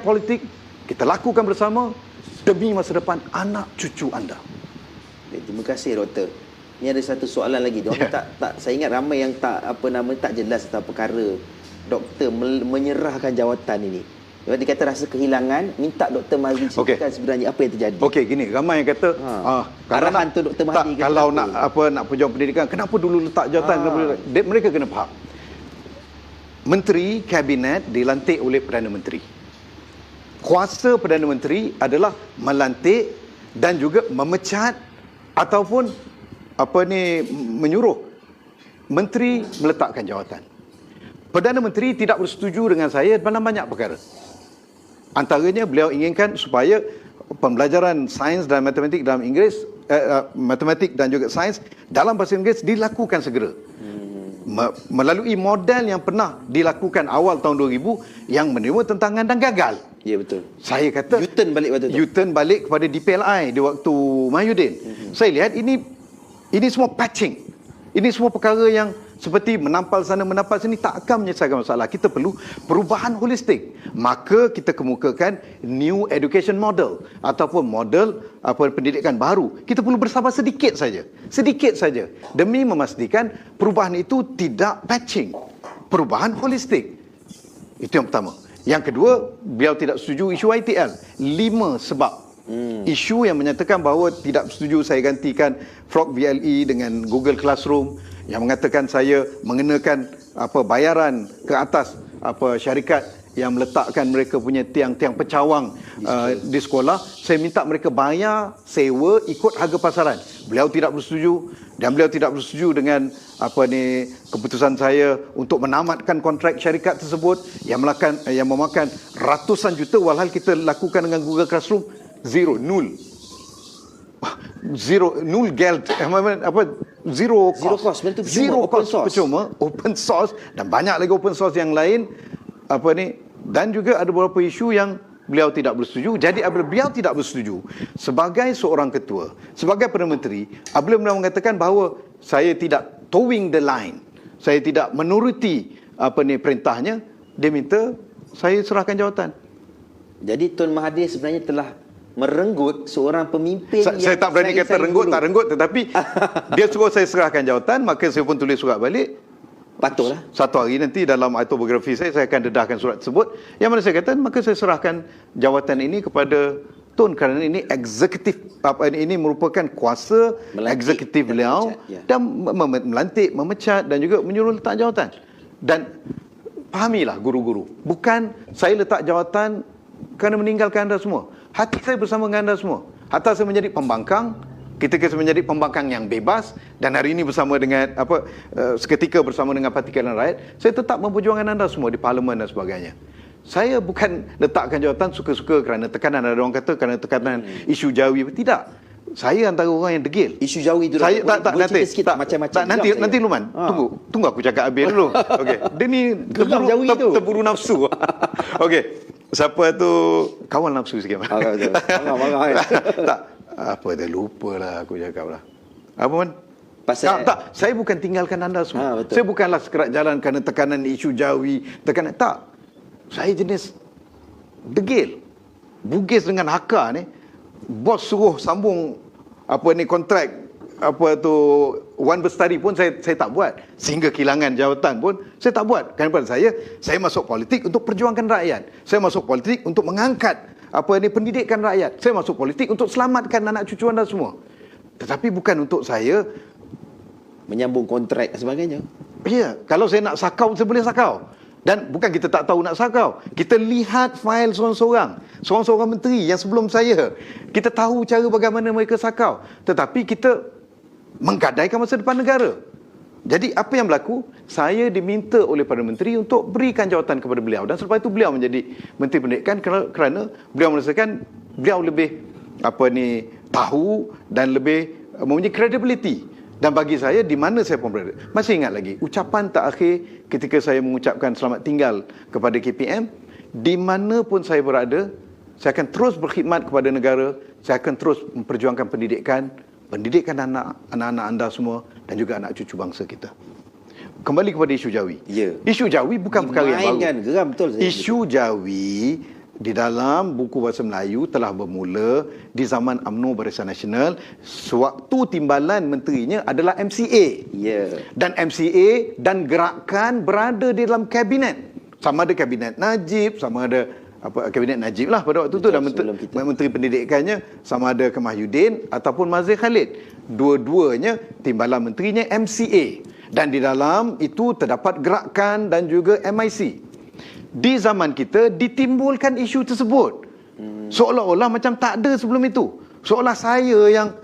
politik kita lakukan bersama demi masa depan anak cucu anda. Terima kasih doktor. Ini ada satu soalan lagi. Saya ingat ramai yang tak jelas tentang perkara doktor menyerahkan jawatan ini. Dia kata rasa kehilangan, minta Dr. Mahathir ceritakan sebenarnya apa yang terjadi. Okey, gini, ramai yang kata arahan tu Dr. Mahathir kalau nak pejuang pendidikan, kenapa dulu letak jawatan? Mereka kena faham. Menteri Kabinet dilantik oleh Perdana Menteri. Kuasa Perdana Menteri adalah melantik dan juga memecat ataupun menyuruh menteri meletakkan jawatan. Perdana Menteri tidak bersetuju dengan saya dalam banyak perkara. Antaranya beliau inginkan supaya pembelajaran sains dan matematik dalam Inggeris, matematik dan juga sains dalam bahasa Inggeris dilakukan segera. Melalui model yang pernah dilakukan awal tahun 2000 yang menerima tentangan dan gagal. Ya, betul. Saya kata U-turn balik waktu tu. U-turn balik kepada DPLI di waktu Mahyudin. Saya lihat ini semua patching. Ini semua perkara yang seperti menampal sana menampal sini tak akan menyelesaikan masalah. Kita perlu perubahan holistik. Maka kita kemukakan new education model ataupun model pendidikan baru. Kita perlu bersabar sedikit saja. Sedikit saja demi memastikan perubahan itu tidak patching. Perubahan holistik. Itu yang pertama. Yang kedua, beliau tidak setuju isu ITL. 5 sebab. Isu yang menyatakan bahawa tidak setuju saya gantikan Frog VLE dengan Google Classroom, yang mengatakan saya mengenakan bayaran ke atas syarikat yang meletakkan mereka punya tiang-tiang pecawang di sekolah. Saya minta mereka bayar sewa ikut harga pasaran. Beliau tidak bersetuju, dan beliau tidak bersetuju dengan keputusan saya untuk menamatkan kontrak syarikat tersebut yang memakan ratusan juta, walhal kita lakukan dengan Google Classroom nul geld, zero cost, percuma, open source, dan banyak lagi open source yang lain dan juga ada beberapa isu yang beliau tidak bersetuju. Jadi apabila beliau tidak bersetuju, sebagai seorang ketua, sebagai Perdana Menteri, apabila beliau mengatakan bahawa saya tidak towing the line, saya tidak menuruti perintahnya, dia minta saya serahkan jawatan. Jadi Tun Mahathir sebenarnya telah merenggut seorang pemimpin saya tak berani kata renggut, tetapi dia suruh saya serahkan jawatan, maka saya pun tulis surat balik. Patutlah. Satu hari nanti dalam autobiografi saya akan dedahkan surat tersebut, yang mana saya kata maka saya serahkan jawatan ini kepada Tun, kerana ini eksekutif, ini merupakan kuasa eksekutif beliau dan melantik, memecat dan juga menyuruh letak jawatan. Dan fahamilah guru-guru, bukan saya letak jawatan kerana meninggalkan anda semua. Hati saya bersama dengan anda semua. Hatta saya menjadi pembangkang, ketika saya menjadi pembangkang yang bebas, dan hari ini bersama dengan seketika bersama dengan Parti Keadilan Rakyat, saya tetap memperjuangkan anda semua di parlimen dan sebagainya. Saya bukan letakkan jawatan suka-suka kerana tekanan. Ada orang kata kerana tekanan isu Jawi. Tidak. Saya antara orang yang degil. Isu Jawi itu saya tak macam-macam. Nanti Luman. Tunggu aku cakap habis dulu. Okey. Dia ni terburu nafsu. Okey. Siapa tu kawan nafsu sikit. Marah. Tak. Apa dah lupalah aku cakap lah. Apa man? Tak, saya bukan tinggalkan anda semua. Saya bukanlah sekerat jalan kerana tekanan isu Jawi, tekanan tak. Saya jenis degil. Bugis dengan Hakka ni. Bos suruh sambung kontrak Wan Bestari pun saya tak buat. Sehingga kehilangan jawatan pun saya tak buat. Kerana pada saya masuk politik untuk perjuangkan rakyat. Saya masuk politik untuk mengangkat pendidikan rakyat. Saya masuk politik untuk selamatkan anak cucu anda semua. Tetapi bukan untuk saya menyambung kontrak dan sebagainya. Ya, kalau saya nak sakau, saya boleh sakau. Dan bukan kita tak tahu nak sakau. Kita lihat fail seorang menteri yang sebelum saya. Kita tahu cara bagaimana mereka sakau. Tetapi kita menggadaikan masa depan negara. Jadi apa yang berlaku? Saya diminta oleh Perdana Menteri untuk berikan jawatan kepada beliau. Dan selepas itu beliau menjadi Menteri Pendidikan kerana beliau merasakan beliau lebih tahu dan lebih mempunyai credibility. Dan bagi saya, di mana saya pun berada. Masih ingat lagi, ucapan terakhir ketika saya mengucapkan selamat tinggal kepada KPM, di mana pun saya berada, saya akan terus berkhidmat kepada negara, saya akan terus memperjuangkan pendidikan anak-anak anda semua dan juga anak cucu bangsa kita. Kembali kepada isu Jawi. Ya. Isu Jawi bukan perkara yang baru. Geram betul. Isu Jawi di dalam buku bahasa Melayu telah bermula di zaman UMNO Barisan Nasional, sewaktu timbalan menterinya adalah MCA. Ya. Dan MCA dan gerakan berada di dalam kabinet. Sama ada kabinet Najib, sama ada kabinet Najib lah pada waktu tu, dan menteri pendidikannya sama ada Kemahyudin ataupun Mazhar Khalid. Dua-duanya timbalan menterinya MCA. Dan di dalam itu terdapat gerakan dan juga MIC. Di zaman kita ditimbulkan isu tersebut. Seolah-olah macam tak ada sebelum itu. Seolah saya yang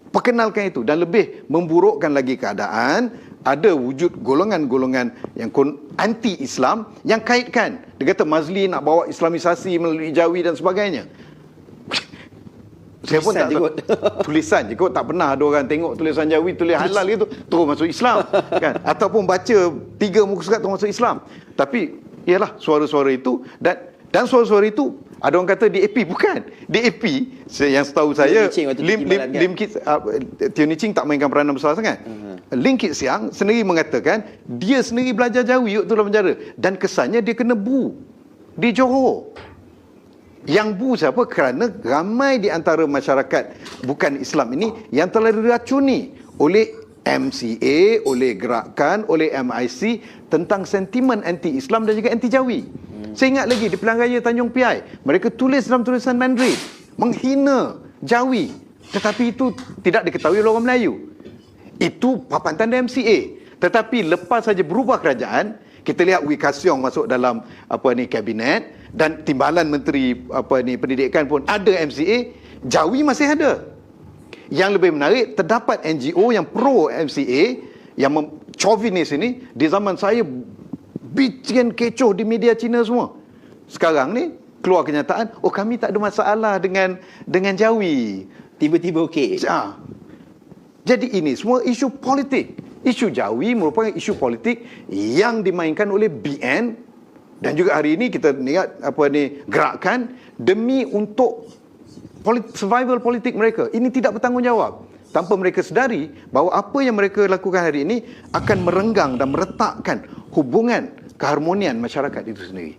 perkenalkan itu, dan lebih memburukkan lagi keadaan, ada wujud golongan-golongan yang anti-Islam yang kaitkan. Dia kata Mazli nak bawa Islamisasi melalui Jawi dan sebagainya. Saya pun tak tahu. Tulisan je kot, tak pernah ada orang tengok tulisan Jawi tulis halal gitu terus masuk Islam kan, ataupun baca 3 muka surat terus masuk Islam. Tapi ialah suara-suara itu, dan suara-suara itu ada orang kata DAP, bukan. DAP yang setahu saya Teo Ni Ching tak mainkan peranan besar sangat. Lim Kit Siang sendiri mengatakan dia sendiri belajar Jawi waktu dalam penjara, dan kesannya dia kena bu di Johor. Yang bu siapa? Kerana ramai di antara masyarakat bukan Islam ini yang telah diracuni oleh MCA, oleh gerakan, oleh MIC tentang sentimen anti-Islam dan juga anti-Jawi. Saya ingat lagi di Pilihan Raya Tanjung Piai, mereka tulis dalam tulisan Mandarin menghina Jawi, tetapi itu tidak diketahui oleh orang Melayu. Itu papan tanda MCA. Tetapi lepas saja berubah kerajaan, kita lihat Wee Ka Siong masuk dalam kabinet, dan timbalan menteri pendidikan pun ada MCA, Jawi masih ada. Yang lebih menarik, terdapat NGO yang pro MCA, yang chauvinis ini, di zaman saya bikin kecoh di media Cina semua. Sekarang ni keluar kenyataan, oh kami tak ada masalah dengan Jawi. Tiba-tiba okey. Jadi ini semua isu politik. Isu Jawi merupakan isu politik yang dimainkan oleh BN, dan juga hari ini kita lihat gerakan demi untuk survival politik mereka. Ini tidak bertanggungjawab, tanpa mereka sedari bahawa apa yang mereka lakukan hari ini akan merenggang dan meretakkan hubungan keharmonian masyarakat itu sendiri.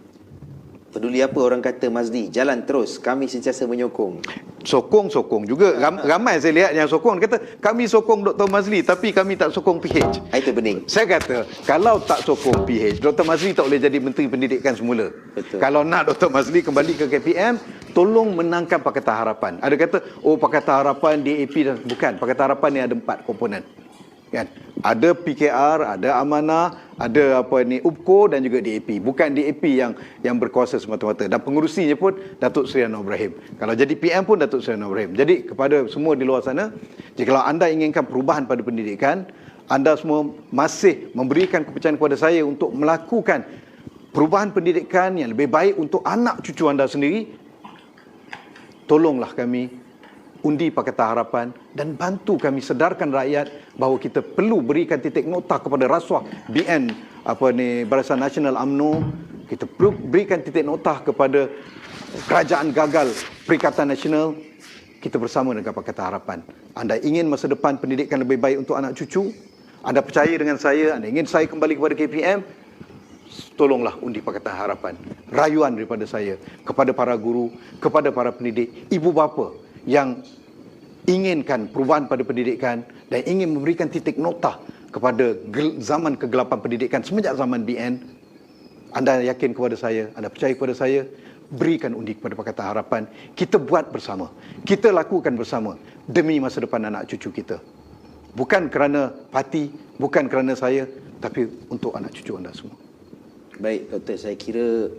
Peduli apa orang kata, Mazli, jalan terus, kami sentiasa menyokong. Sokong juga. Ramai saya lihat yang sokong, kata kami sokong Dr. Mazli tapi kami tak sokong PH. Itu bening. Saya kata kalau tak sokong PH, Dr. Mazli tak boleh jadi Menteri Pendidikan semula. Betul. Kalau nak Dr. Mazli kembali ke KPM, tolong menangkan Pakatan Harapan. Ada kata, oh Pakatan Harapan, DAP dan bukan. Pakatan Harapan ni ada 4 komponen. Kan? Ada PKR, ada Amanah, ada UPKO dan juga DAP. Bukan DAP yang berkuasa semata-mata. Dan pengurusinya pun Datuk Seri Anwar Ibrahim. Kalau jadi PM pun Datuk Seri Anwar Ibrahim. Jadi kepada semua di luar sana, jikalau anda inginkan perubahan pada pendidikan, anda semua masih memberikan kepercayaan kepada saya untuk melakukan perubahan pendidikan yang lebih baik untuk anak cucu anda sendiri, tolonglah kami undi Pakatan Harapan dan bantu kami sedarkan rakyat bahawa kita perlu berikan titik nokta kepada rasuah BN Barisan Nasional UMNO. Kita perlu berikan titik nokta kepada kerajaan gagal Perikatan Nasional. Kita bersama dengan Pakatan Harapan. Anda ingin masa depan pendidikan lebih baik untuk anak cucu, anda percaya dengan saya, anda ingin saya kembali kepada KPM, tolonglah undi Pakatan Harapan. Rayuan daripada saya kepada para guru, kepada para pendidik, ibu bapa yang inginkan perubahan pada pendidikan dan ingin memberikan titik nokta kepada zaman kegelapan pendidikan semenjak zaman BN. Anda yakin kepada saya, anda percaya kepada saya, berikan undi kepada Pakatan Harapan. Kita buat bersama, kita lakukan bersama demi masa depan anak cucu kita. Bukan kerana parti, bukan kerana saya, tapi untuk anak cucu anda semua. Baik, Doktor, saya kira